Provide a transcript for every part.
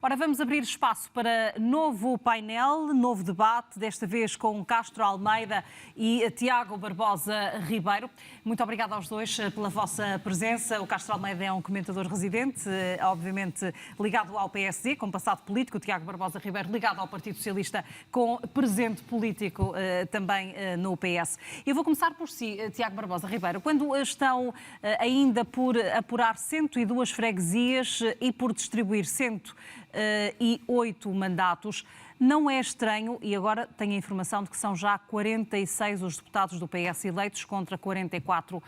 Ora, vamos abrir espaço para novo painel, novo debate, desta vez com Castro Almeida e Tiago Barbosa Ribeiro. Muito obrigada aos dois pela vossa presença. O Castro Almeida é um comentador residente, obviamente ligado ao PSD, com passado político. O Tiago Barbosa Ribeiro ligado ao Partido Socialista, com presente político também no PS. Eu vou começar por si, Tiago Barbosa Ribeiro. Quando estão ainda por apurar 102 freguesias e por distribuir 108 mandatos, não é estranho, e agora tenho a informação de que são já 46 os deputados do PS eleitos contra 44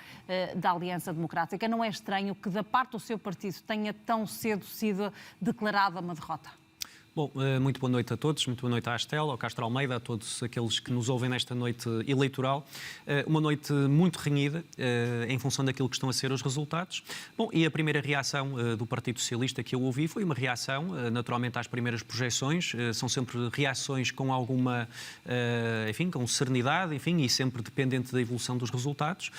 da Aliança Democrática. Não é estranho que da parte do seu partido tenha tão cedo sido declarada uma derrota? Bom, muito boa noite a todos, muito boa noite à Estela, ao Castro Almeida, a todos aqueles que nos ouvem nesta noite eleitoral. Uma noite muito renhida em função daquilo que estão a ser os resultados. Bom, e a primeira reação do Partido Socialista que eu ouvi foi uma reação, naturalmente, às primeiras projeções. São sempre reações com alguma, enfim, com serenidade, enfim, e sempre dependente da evolução dos resultados.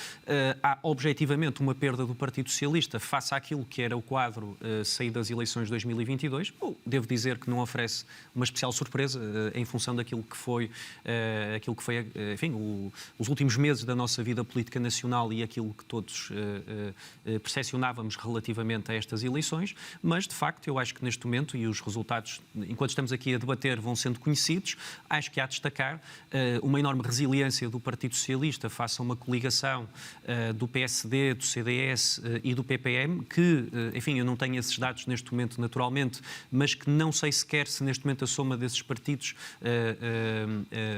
Há, objetivamente, uma perda do Partido Socialista face àquilo que era o quadro saído das eleições de 2022. Bom, devo dizer que não oferece uma especial surpresa em função daquilo que foi, enfim, os últimos meses da nossa vida política nacional e aquilo que todos percepcionávamos relativamente a estas eleições, mas de facto eu acho que neste momento, e os resultados, enquanto estamos aqui a debater, vão sendo conhecidos, acho que há de destacar uma enorme resiliência do Partido Socialista face a uma coligação do PSD, do CDS e do PPM, que, enfim, eu não tenho esses dados neste momento naturalmente, mas que não sei sequer se neste momento a soma desses partidos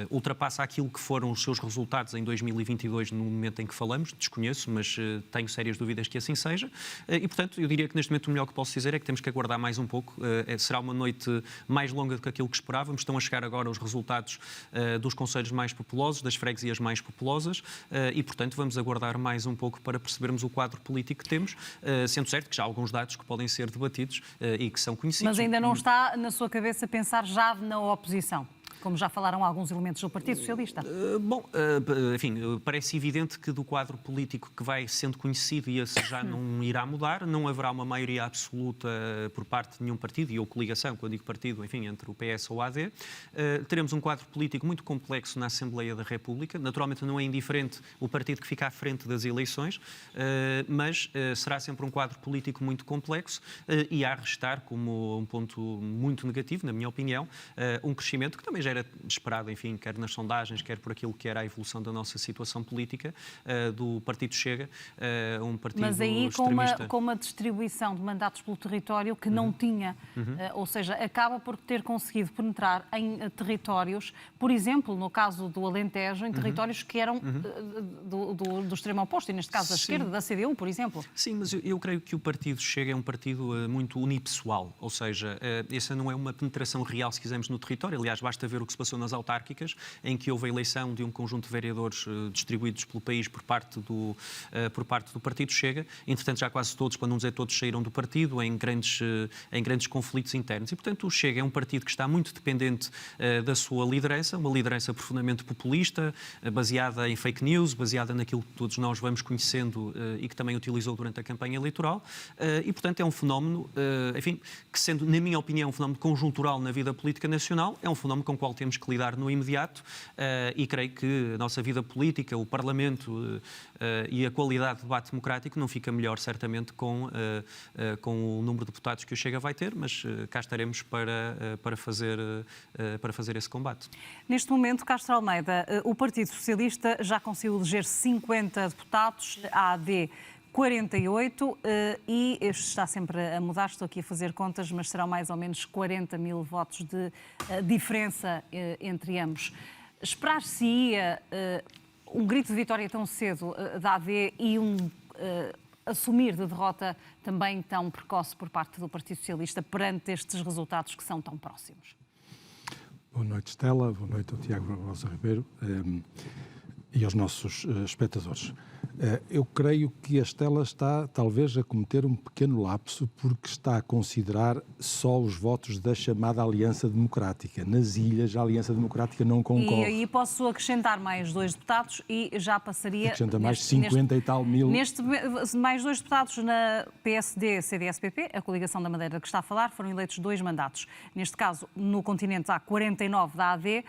ultrapassa aquilo que foram os seus resultados em 2022 no momento em que falamos, desconheço, mas tenho sérias dúvidas que assim seja, e portanto eu diria que neste momento o melhor que posso dizer é que temos que aguardar mais um pouco, será uma noite mais longa do que aquilo que esperávamos, estão a chegar agora os resultados dos concelhos mais populosos, das freguesias mais populosas, e portanto vamos aguardar mais um pouco para percebermos o quadro político que temos, sendo certo que já há alguns dados que podem ser debatidos e que são conhecidos. Mas ainda não está na sua cabeça pensar já na oposição, como já falaram alguns elementos do Partido Socialista? Bom, enfim, parece evidente que do quadro político que vai sendo conhecido, e esse já não irá mudar, não haverá uma maioria absoluta por parte de nenhum partido, e ou coligação, quando digo partido, enfim, entre o PS ou o AD. Teremos um quadro político muito complexo na Assembleia da República. Naturalmente não é indiferente o partido que fica à frente das eleições, mas será sempre um quadro político muito complexo e a restar como um ponto muito negativo, na minha opinião, um crescimento que também já era esperado, enfim, quer nas sondagens, quer por aquilo que era a evolução da nossa situação política, do Partido Chega, um partido mas aí extremista. com uma distribuição de mandatos pelo território que não tinha, ou seja, acaba por ter conseguido penetrar em territórios, por exemplo, no caso do Alentejo, em territórios que eram do extremo oposto, e neste caso da esquerda, da CDU, por exemplo. Sim, mas eu creio que o Partido Chega é um partido muito unipessoal, ou seja, essa não é uma penetração real, se quisermos, no território. Aliás, basta ver o que se passou nas autárquicas, em que houve a eleição de um conjunto de vereadores distribuídos pelo país por parte do Partido Chega. Entretanto, já quase todos, para não dizer todos, saíram do partido em grandes conflitos internos. E, portanto, o Chega é um partido que está muito dependente da sua liderança, uma liderança profundamente populista, baseada em fake news, baseada naquilo que todos nós vamos conhecendo e que também utilizou durante a campanha eleitoral. E, portanto, é um fenómeno, enfim, que sendo, na minha opinião, um fenómeno conjuntural na vida política nacional, é um fenómeno com o qual temos que lidar no imediato e creio que a nossa vida política, o Parlamento e a qualidade de debate democrático não fica melhor, certamente, com o número de deputados que o Chega vai ter, mas cá estaremos para fazer esse combate. Neste momento, Castro Almeida, o Partido Socialista já conseguiu eleger 50 deputados, a AD 48, e este está sempre a mudar, estou aqui a fazer contas, mas serão mais ou menos 40 mil votos de diferença entre ambos. Esperar-se-ia um grito de vitória tão cedo da AD e assumir de derrota também tão precoce por parte do Partido Socialista perante estes resultados que são tão próximos? Boa noite, Estela. Boa noite ao Tiago Barbosa Ribeiro e aos nossos espectadores. Eu creio que a Estela está, talvez, a cometer um pequeno lapso porque está a considerar só os votos da chamada Aliança Democrática. Nas ilhas, a Aliança Democrática não concorre. E aí posso acrescentar mais 2 deputados e já passaria... Acrescenta mais 50 e tal mil. Mais 2 deputados na PSD, CDS-PP, a coligação da Madeira que está a falar, foram eleitos 2 mandatos. Neste caso, no continente há 49 da AD,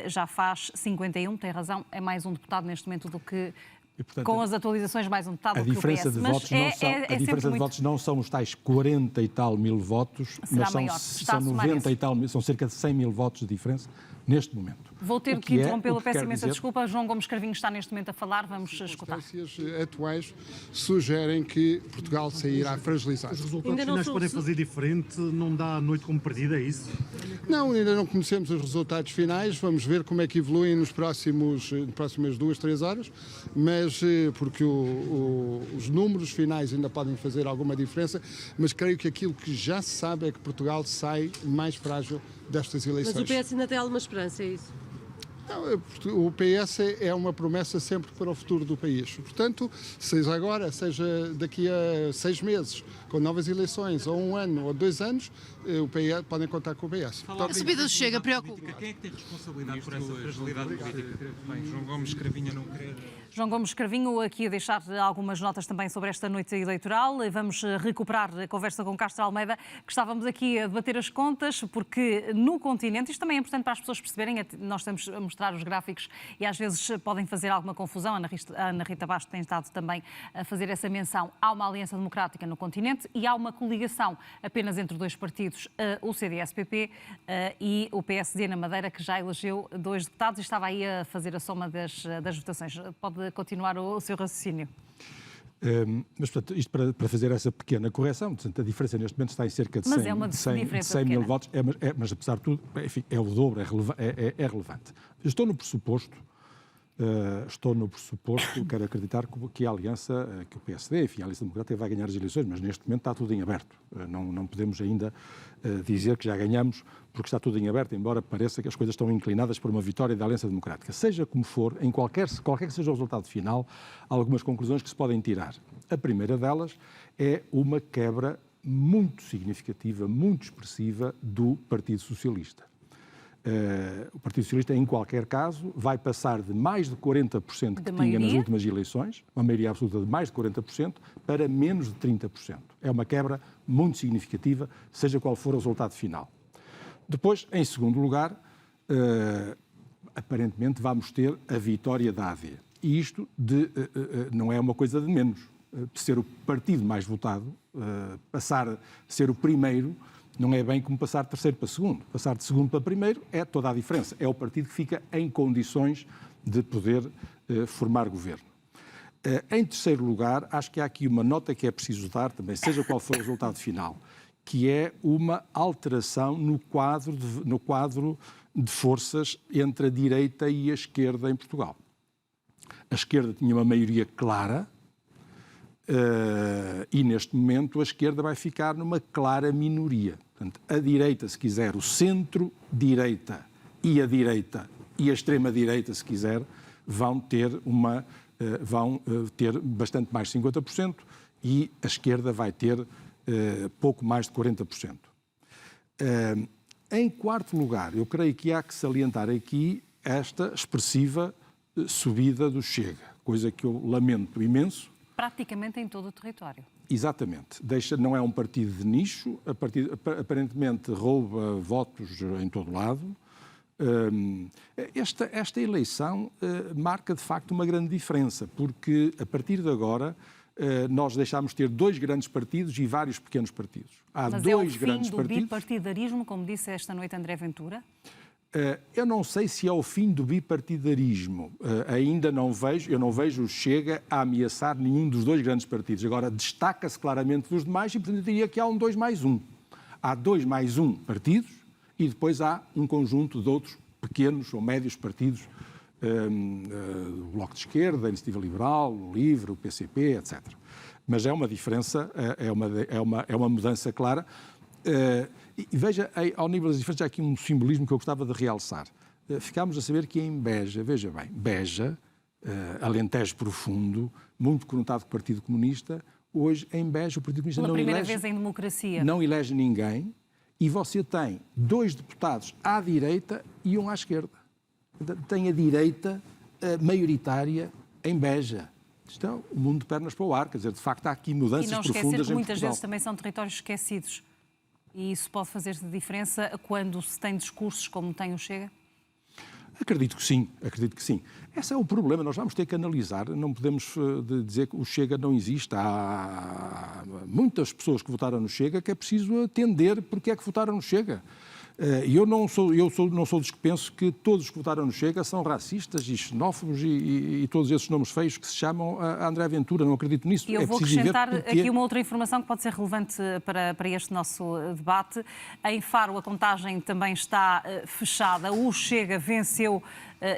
já faz 51, tem razão, é mais um deputado neste momento do que... E, portanto, com as atualizações mais um deputado a do que o diferença PS. de Mas votos não são, a diferença de votos não são os tais 40 e tal mil votos, Será mas são, maior. são 90 e tal mil, são cerca de 100 mil votos de diferença neste momento. Vou ter que interrompê-lo, peço imensa desculpa. João Gomes Cravinho está neste momento a falar, vamos escutar. As circunstâncias atuais sugerem que Portugal sairá fragilizado. Os resultados finais podem fazer diferente, não dá a noite como perdida, é isso? Não, ainda não conhecemos os resultados finais, vamos ver como é que evoluem nas próximas 2, 3 horas, mas porque os números finais ainda podem fazer alguma diferença, mas creio que aquilo que já se sabe é que Portugal sai mais frágil destas eleições. Mas o PS ainda tem alguma esperança, é isso? Não, o PS é uma promessa sempre para o futuro do país. Portanto, seja agora, seja daqui a 6 meses, com novas eleições, ou 1 ano, ou 2 anos, o PS, podem contar com o PS. A subida do Chega preocupa. Quem é que tem responsabilidade por essa fragilidade política? Bem, João Gomes Cravinho não querer... João Gomes Cravinho, aqui a deixar algumas notas também sobre esta noite eleitoral. Vamos recuperar a conversa com Castro Almeida, que estávamos aqui a debater as contas, porque no continente, isto também é importante para as pessoas perceberem, nós temos a mostrar os gráficos e às vezes podem fazer alguma confusão. A Ana Rita Bastos tem estado também a fazer essa menção. Há uma aliança democrática no continente e há uma coligação apenas entre 2 partidos, o CDS-PP e o PSD na Madeira, que já elegeu 2 deputados e estava aí a fazer a soma das votações. Pode continuar o seu raciocínio. Mas, portanto, isto para fazer essa pequena correção, portanto, a diferença neste momento está em cerca de 100 mil votos, mas apesar de tudo, enfim, é o dobro, é relevante. Estou no pressuposto, quero acreditar que a Aliança, que o PSD, enfim, a Aliança Democrática vai ganhar as eleições, mas neste momento está tudo em aberto. Não podemos ainda dizer que já ganhamos, porque está tudo em aberto, embora pareça que as coisas estão inclinadas para uma vitória da Aliança Democrática. Seja como for, em qualquer que seja o resultado final, há algumas conclusões que se podem tirar. A primeira delas é uma quebra muito significativa, muito expressiva do Partido Socialista. O Partido Socialista, em qualquer caso, vai passar de mais de 40% que tinha nas últimas eleições, uma maioria absoluta de mais de 40%, para menos de 30%. É uma quebra muito significativa, seja qual for o resultado final. Depois, em segundo lugar, aparentemente vamos ter a vitória da AD. E isto não é uma coisa de menos. De ser o partido mais votado, passar a ser o primeiro, não é bem como passar de terceiro para segundo. Passar de segundo para primeiro é toda a diferença. É o partido que fica em condições de poder formar governo. Em terceiro lugar, acho que há aqui uma nota que é preciso dar também, seja qual for o resultado final, que é uma alteração no quadro de forças entre a direita e a esquerda em Portugal. A esquerda tinha uma maioria clara, e neste momento a esquerda vai ficar numa clara minoria. Portanto, a direita, se quiser, o centro-direita e a direita e a extrema-direita, se quiser, vão ter bastante mais de 50% e a esquerda vai ter pouco mais de 40%. Em quarto lugar, eu creio que há que salientar aqui esta expressiva subida do Chega, coisa que eu lamento imenso. Praticamente em todo o território. Exatamente. Não é um partido de nicho, aparentemente rouba votos em todo lado. Esta eleição marca, de facto, uma grande diferença, porque, a partir de agora, nós deixámos de ter 2 grandes partidos e vários pequenos partidos. Há Mas 2 grandes partidos. Mas é o fim do bipartidarismo, como disse esta noite André Ventura? Eu não sei se é o fim do bipartidarismo. Ainda não vejo o Chega a ameaçar nenhum dos 2 grandes partidos. Agora, destaca-se claramente dos demais e, portanto, eu diria que há um 2 mais 1. Há 2 mais 1 partidos e depois há um conjunto de outros pequenos ou médios partidos, o Bloco de Esquerda, a Iniciativa Liberal, o LIVRE, o PCP, etc. Mas é uma diferença, é uma mudança clara. E veja, ao nível das diferenças, há aqui um simbolismo que eu gostava de realçar. Ficámos a saber que em Beja, veja bem, Beja Alentejo Profundo, muito conotado com o Partido Comunista. Hoje, em Beja, o Partido Comunista Pela não primeira elege, vez em democracia. não elege ninguém, e você tem 2 deputados à direita e um à esquerda. Tem a direita maioritária em Beja. Isto é o mundo de pernas para o ar, quer dizer, de facto há aqui mudanças E não esquecer profundas que em muitas Portugal. vezes também são territórios esquecidos. E isso pode fazer diferença quando se tem discursos como tem o Chega? Acredito que sim, acredito que sim. Esse é o problema, nós vamos ter que analisar, não podemos dizer que o Chega não existe. Há muitas pessoas que votaram no Chega que é preciso atender porque é que votaram no Chega. E eu não sou dos que penso que todos os que votaram no Chega são racistas e xenófobos e todos esses nomes feios que se chamam a André Ventura, não acredito nisso. E eu vou acrescentar aqui uma outra informação que pode ser relevante para este nosso debate. Em Faro a contagem também está fechada. O Chega venceu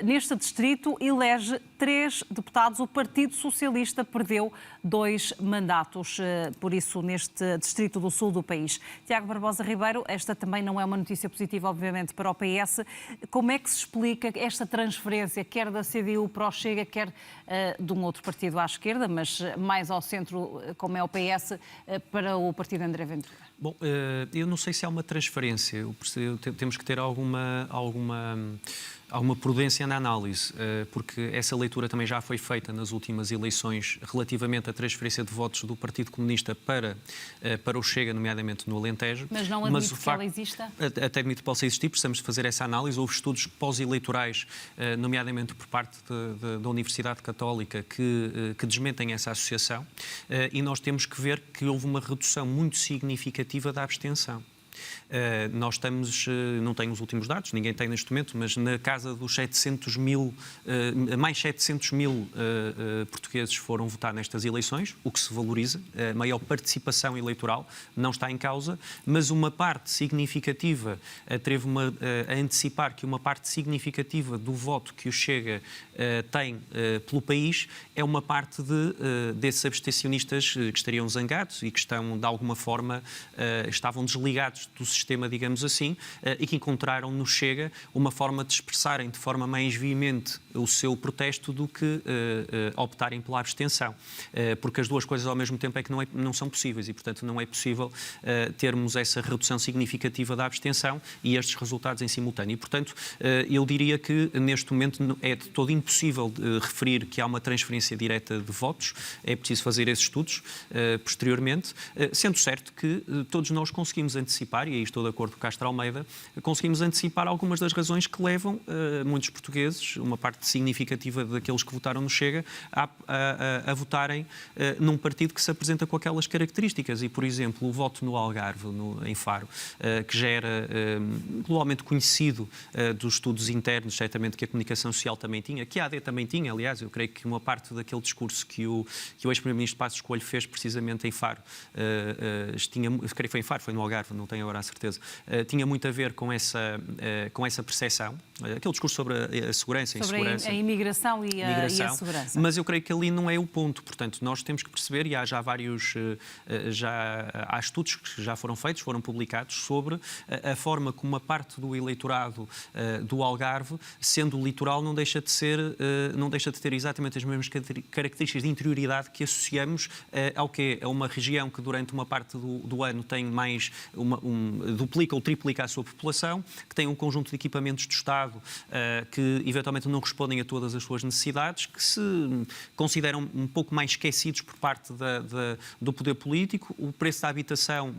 neste distrito, elege 3 deputados. O Partido Socialista perdeu 2 mandatos, por isso, neste distrito do sul do país. Tiago Barbosa Ribeiro, esta também não é uma notícia positiva, obviamente, para o PS. Como é que se explica esta transferência, quer da CDU para o Chega, quer de um outro partido à esquerda, mas mais ao centro, como é o PS, para o partido André Ventura? Bom, eu não sei se há uma transferência. Temos que ter alguma prudência na análise, porque essa leitura também já foi feita nas últimas eleições relativamente à transferência de votos do Partido Comunista para o Chega, nomeadamente no Alentejo. Mas não admite que ela exista? Até admito que possa existir, precisamos de fazer essa análise. Houve estudos pós-eleitorais, nomeadamente por parte da Universidade Católica, que desmentem essa associação, e nós temos que ver que houve uma redução muito significativa da abstenção. Nós estamos, não tenho os últimos dados, ninguém tem neste momento, mas na casa dos 700 mil, mais 700 mil portugueses foram votar nestas eleições, o que se valoriza. A maior participação eleitoral não está em causa, mas uma parte significativa, teve a antecipar que uma parte significativa do voto que o Chega tem pelo país é uma parte desses abstencionistas que estariam zangados e que estão, de alguma forma, estavam desligados do sistema, digamos assim, e que encontraram no Chega uma forma de expressarem de forma mais veemente o seu protesto do que optarem pela abstenção. Porque as duas coisas ao mesmo tempo é que não são possíveis e, portanto, não é possível termos essa redução significativa da abstenção e estes resultados em simultâneo. E, portanto, eu diria que neste momento é de todo impossível referir que há uma transferência direta de votos, é preciso fazer esses estudos posteriormente, sendo certo que todos nós conseguimos antecipar, e aí estou de acordo com Castro Almeida, conseguimos antecipar algumas das razões que levam muitos portugueses, uma parte significativa daqueles que votaram no Chega, a votarem num partido que se apresenta com aquelas características. E, por exemplo, o voto no Algarve, em Faro, que já era globalmente conhecido dos estudos internos, certamente que a comunicação social também tinha, que a AD também tinha, aliás, eu creio que uma parte daquele discurso que o ex-primeiro-ministro Passos Coelho fez precisamente em Faro, creio que foi em Faro, foi no Algarve, não tenho agora a certeza, tinha muito a ver com essa percepção, aquele discurso sobre a segurança, sobre insegurança. A imigração e a segurança. Mas eu creio que ali não é o ponto, portanto, nós temos que perceber, e há já há estudos que já foram feitos, foram publicados, sobre a forma como uma parte do eleitorado do Algarve, sendo litoral, não deixa de ter exatamente as mesmas características de interioridade que associamos ao quê? A uma região que durante uma parte do ano tem mais, duplica ou triplica a sua população, que tem um conjunto de equipamentos do Estado que eventualmente não respondem a todas as suas necessidades, que se consideram um pouco mais esquecidos por parte do poder político, o preço da habitação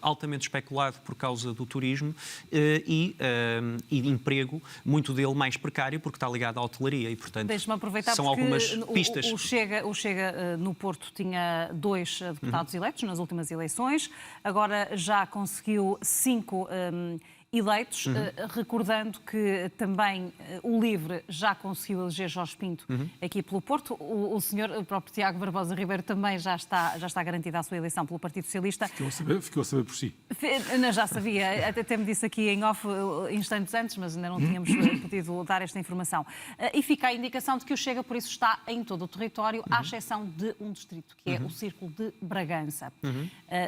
altamente especulado por causa do turismo e de emprego, muito dele mais precário, porque está ligado à hotelaria e, portanto, deixe-me aproveitar são porque algumas pistas. O Chega no Porto tinha 2 deputados eleitos nas últimas eleições, agora já conseguiu 5 eleitos, recordando que também o LIVRE já conseguiu eleger Jorge Pinto aqui pelo Porto. O senhor, o próprio Tiago Barbosa Ribeiro, também já está garantida a sua eleição pelo Partido Socialista. Ficou a saber por si. Não, já sabia, até me disse aqui em off instantes antes, mas ainda não tínhamos podido dar esta informação. E fica a indicação de que o Chega, por isso, está em todo o território, à exceção de um distrito, que é o Círculo de Bragança.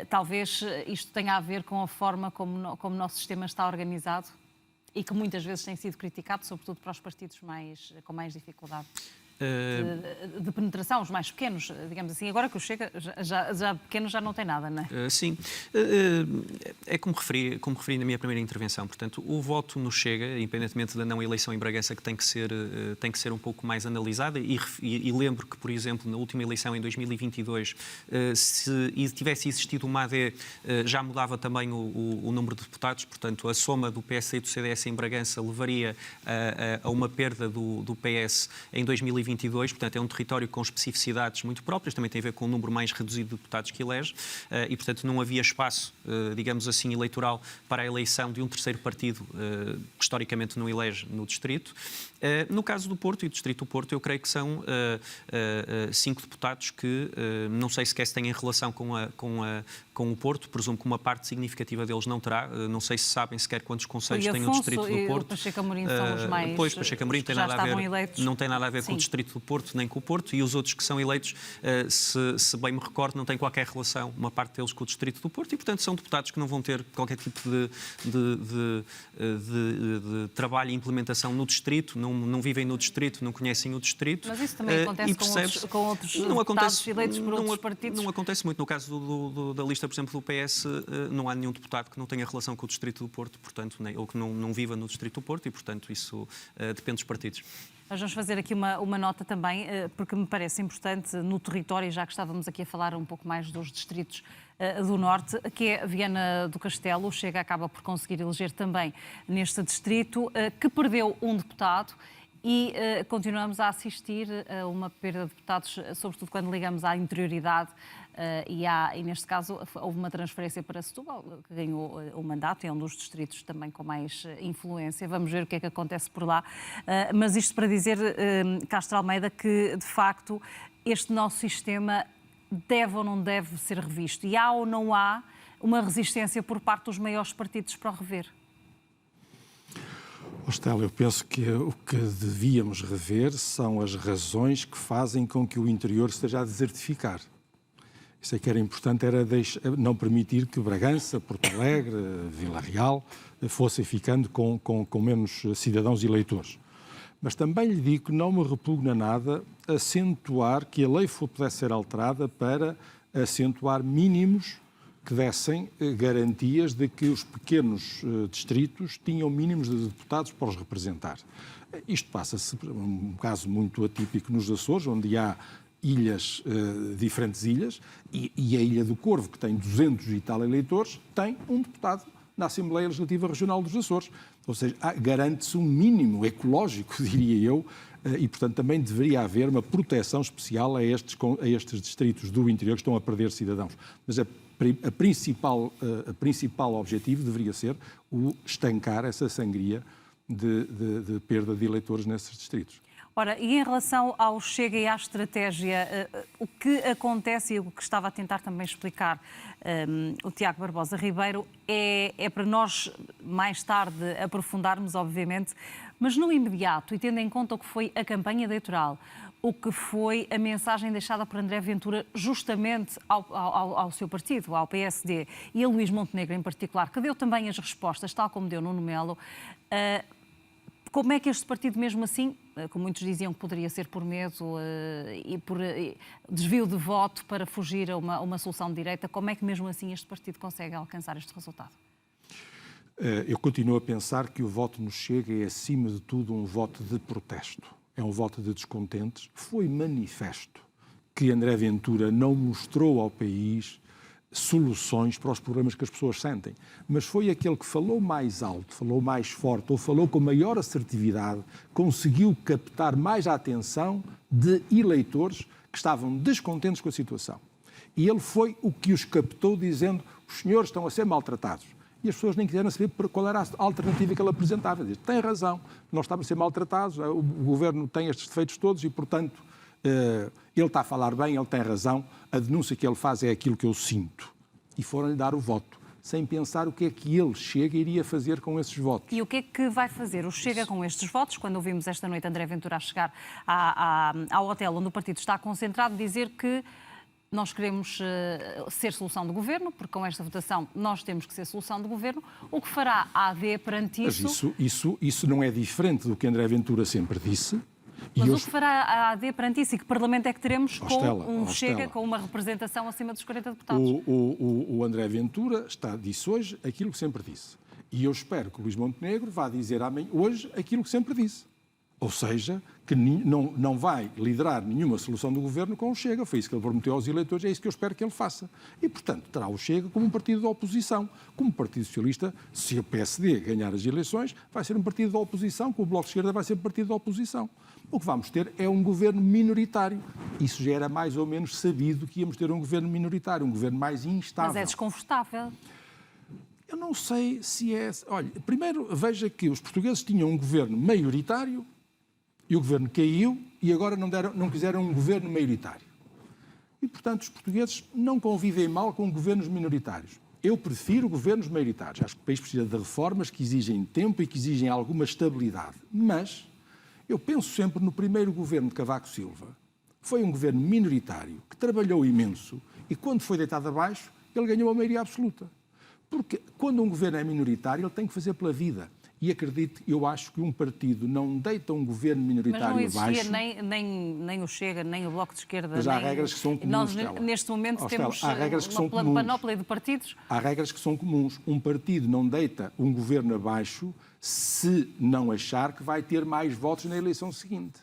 Talvez isto tenha a ver com a forma como o nosso sistema está organizado e que muitas vezes tem sido criticado, sobretudo para os partidos com mais dificuldade. de penetração, os mais pequenos, digamos assim. Agora que o Chega, já pequeno já não tem nada, não é? Sim, é como referi na minha primeira intervenção. Portanto, o voto no Chega, independentemente da não eleição em Bragança, que tem que ser um pouco mais analisada, e lembro que, por exemplo, na última eleição em 2022, se tivesse existido uma AD, já mudava também o número de deputados. Portanto, a soma do PS e do CDS em Bragança levaria a uma perda do PS em 2022. Portanto, é um território com especificidades muito próprias, também tem a ver com um número mais reduzido de deputados que elege, e, portanto, não havia espaço, digamos assim, eleitoral para a eleição de um terceiro partido que historicamente não elege no distrito. No caso do Porto e do Distrito do Porto, eu creio que são 5 deputados que não sei sequer se têm relação com o Porto, presumo que uma parte significativa deles não terá, não sei se sabem sequer quantos conselhos tem o Distrito do Porto. E Pacheco Amorim são os mais... Pois, Pacheco Amorim não tem nada a ver com o Distrito do Porto, nem com o Porto, e os outros que são eleitos, se bem me recordo, não têm qualquer relação, uma parte deles, com o Distrito do Porto, e, portanto, são deputados que não vão ter qualquer tipo de trabalho e implementação no Distrito, não vivem no Distrito, não conhecem o Distrito. Mas isso também acontece com outros deputados eleitos por outros partidos? Não acontece muito. No caso da lista, por exemplo, do PS, não há nenhum deputado que não tenha relação com o Distrito do Porto, portanto, ou que não viva no Distrito do Porto, e, portanto, isso depende dos partidos. Nós vamos fazer aqui uma nota também, porque me parece importante no território, já que estávamos aqui a falar um pouco mais dos distritos do Norte, que é Viana do Castelo. O Chega acaba por conseguir eleger também neste distrito, que perdeu um deputado, e continuamos a assistir a uma perda de deputados, sobretudo quando ligamos à interioridade, e neste caso houve uma transferência para Setúbal, que ganhou o mandato, é um dos distritos também com mais influência. Vamos ver o que é que acontece por lá. Mas isto para dizer, Castro Almeida, que de facto este nosso sistema deve ou não deve ser revisto? E há ou não há uma resistência por parte dos maiores partidos para o rever? Estela, eu penso que o que devíamos rever são as razões que fazem com que o interior esteja a desertificar. Isso é que era importante, era não permitir que Bragança, Porto Alegre, Vila Real fossem ficando com menos cidadãos e eleitores. Mas também lhe digo que não me repugna nada acentuar que a lei pudesse ser alterada para acentuar mínimos que dessem garantias de que os pequenos distritos tinham mínimos de deputados para os representar. Isto passa-se por um caso muito atípico nos Açores, onde há ilhas, diferentes ilhas, e a Ilha do Corvo, que tem 200 e tal eleitores, tem um deputado na Assembleia Legislativa Regional dos Açores. Ou seja, garante-se um mínimo ecológico, diria eu, e, portanto, também deveria haver uma proteção especial a estes distritos do interior que estão a perder cidadãos. Mas a principal objetivo deveria ser o estancar essa sangria de perda de eleitores nesses distritos. Ora, e em relação ao Chega e à estratégia, o que acontece, e o que estava a tentar também explicar o Tiago Barbosa Ribeiro, é para nós mais tarde aprofundarmos, obviamente, mas no imediato, e tendo em conta o que foi a campanha eleitoral, o que foi a mensagem deixada por André Ventura justamente ao seu partido, ao PSD, e a Luís Montenegro em particular, que deu também as respostas, tal como deu Nuno Melo. Como é que este partido, mesmo assim, como muitos diziam que poderia ser por medo e por desvio de voto para fugir a uma solução de direita, como é que mesmo assim este partido consegue alcançar este resultado? Eu continuo a pensar que o voto no Chega é, acima de tudo, um voto de protesto. É um voto de descontentes. Foi manifesto que André Ventura não mostrou ao país soluções para os problemas que as pessoas sentem, mas foi aquele que falou mais alto, falou mais forte, ou falou com maior assertividade, conseguiu captar mais a atenção de eleitores que estavam descontentes com a situação. E ele foi o que os captou dizendo: os senhores estão a ser maltratados. E as pessoas nem quiseram saber qual era a alternativa que ele apresentava. Diz: tem razão, nós estamos a ser maltratados, o governo tem estes defeitos todos e, portanto, ele está a falar bem, ele tem razão, a denúncia que ele faz é aquilo que eu sinto. E foram-lhe dar o voto, sem pensar o que é que ele, Chega, iria fazer com esses votos. E o que é que vai fazer o Chega com estes votos? Quando ouvimos esta noite André Ventura a chegar ao hotel onde o partido está concentrado, dizer que nós queremos ser solução de governo, porque com esta votação nós temos que ser solução de governo. O que fará a AD perante isso? Mas isso não é diferente do que André Ventura sempre disse. Mas E o que fará a AD perante isso? E que Parlamento é que teremos com Stella, um oh, Chega Stella. com uma representação acima dos 40 deputados? O André Ventura disse hoje aquilo que sempre disse. E eu espero que o Luís Montenegro vá dizer hoje aquilo que sempre disse. Ou seja, que não vai liderar nenhuma solução do governo com o Chega. Foi isso que ele prometeu aos eleitores, é isso que eu espero que ele faça. E, portanto, terá o Chega como um partido de oposição. Como Partido Socialista, se o PSD ganhar as eleições, vai ser um partido de oposição, como o Bloco de Esquerda vai ser um partido de oposição. O que vamos ter é um governo minoritário. Isso já era mais ou menos sabido que íamos ter um governo minoritário, um governo mais instável. Mas é desconfortável. Eu não sei se é... Olha, primeiro veja que os portugueses tinham um governo maioritário e o governo caiu e agora não quiseram um governo maioritário. E, portanto, os portugueses não convivem mal com governos minoritários. Eu prefiro governos maioritários. Acho que o país precisa de reformas que exigem tempo e que exigem alguma estabilidade. Mas eu penso sempre no primeiro governo de Cavaco Silva. Foi um governo minoritário que trabalhou imenso e, quando foi deitado abaixo, ele ganhou a maioria absoluta. Porque quando um governo é minoritário, ele tem que fazer pela vida. E acredito, eu acho que um partido não deita um governo minoritário Mas não abaixo. existia nem o Chega, nem o Bloco de Esquerda. Mas há regras que são comuns, Nós, Stella. neste momento, Oh, Stella, temos há regras que são uma comuns. panóplia de partidos. Há regras que são comuns. Um partido não deita um governo abaixo se não achar que vai ter mais votos na eleição seguinte.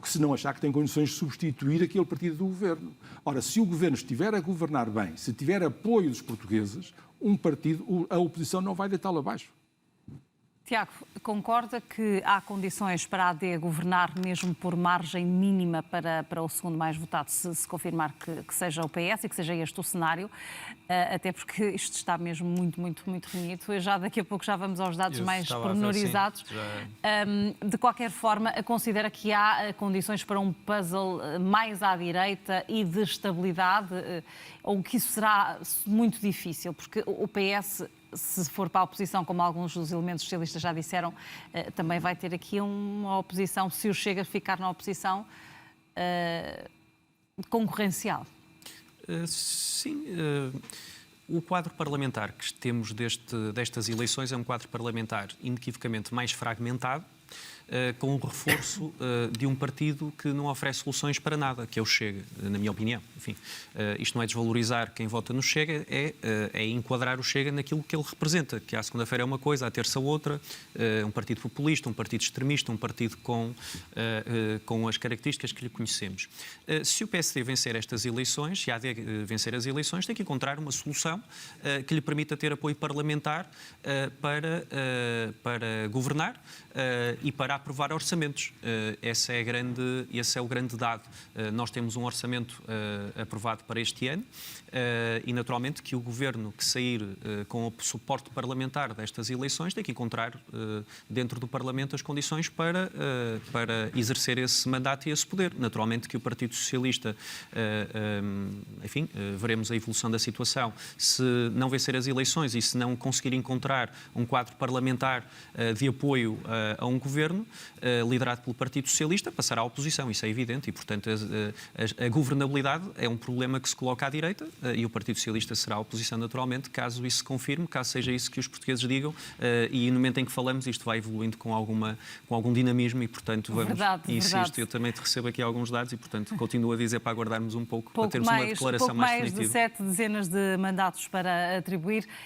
Se não achar que tem condições de substituir aquele partido do governo. Ora, se o governo estiver a governar bem, se tiver apoio dos portugueses, um partido, a oposição não vai deitá-lo abaixo. Tiago, concorda que há condições para a AD governar mesmo por margem mínima para o segundo mais votado, se confirmar que seja o PS e que seja este o cenário, até porque isto está mesmo muito renhido. Já daqui a pouco já vamos aos dados mais pormenorizados. De qualquer forma, considera que há condições para um puzzle mais à direita e de estabilidade, ou que isso será muito difícil, porque o PS, se for para a oposição, como alguns dos elementos socialistas já disseram, também vai ter aqui uma oposição, se o Chega ficar na oposição, concorrencial. Sim. O quadro parlamentar que temos destas eleições é um quadro parlamentar inequivocamente mais fragmentado, com o reforço de um partido que não oferece soluções para nada, que é o Chega, na minha opinião. Enfim, isto não é desvalorizar quem vota no Chega, é enquadrar o Chega naquilo que ele representa, que à segunda-feira é uma coisa, à terça outra, um partido populista, um partido extremista, um partido com as características que lhe conhecemos. Se o PSD vencer estas eleições, se a AD vencer as eleições, tem que encontrar uma solução que lhe permita ter apoio parlamentar para governar e para aprovar orçamentos. Esse é o grande dado. Nós temos um orçamento aprovado para este ano e, naturalmente, que o governo que sair com o suporte parlamentar destas eleições tem que encontrar dentro do Parlamento as condições para exercer esse mandato e esse poder. Naturalmente que o Partido Socialista, enfim, veremos a evolução da situação. Se não vencer as eleições e se não conseguir encontrar um quadro parlamentar de apoio a um governo liderado pelo Partido Socialista, passará à oposição, isso é evidente, e, portanto, a governabilidade é um problema que se coloca à direita e o Partido Socialista será a oposição, naturalmente, caso isso se confirme, caso seja isso que os portugueses digam, e no momento em que falamos isto vai evoluindo com algum dinamismo e, portanto, vamos... Verdade. Eu também te recebo aqui alguns dados e, portanto, continuo a dizer para aguardarmos um pouco para termos uma declaração mais definitiva. Mais de 7 dezenas de mandatos para atribuir.